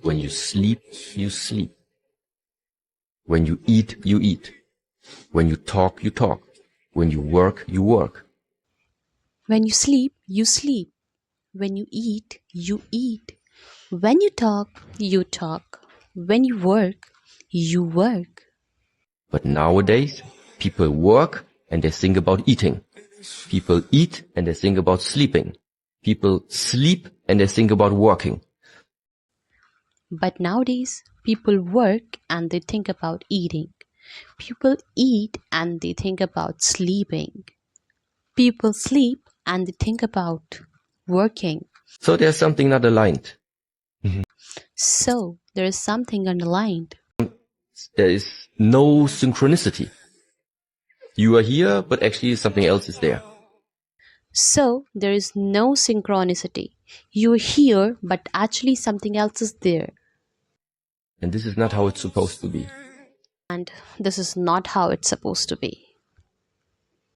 When you sleep, you sleep. When you eat, you eat. When you talk, you talk. When you work, you work. When you sleep, you sleep. When you eat, you eat. When you talk, you talk. When you work, you work. But nowadays, people work and they think about eating. People eat and they think about sleeping. People sleep and they think about working. But nowadays, people work and they think about eating. People eat and they think about sleeping. People sleep and they think about working. So there's something not aligned. So there is something underlined. There is no synchronicity. You are here, but actually something else is there. So there is no synchronicity. You are here, but actually something else is there. And this is not how it's supposed to be. And this is not how it's supposed to be.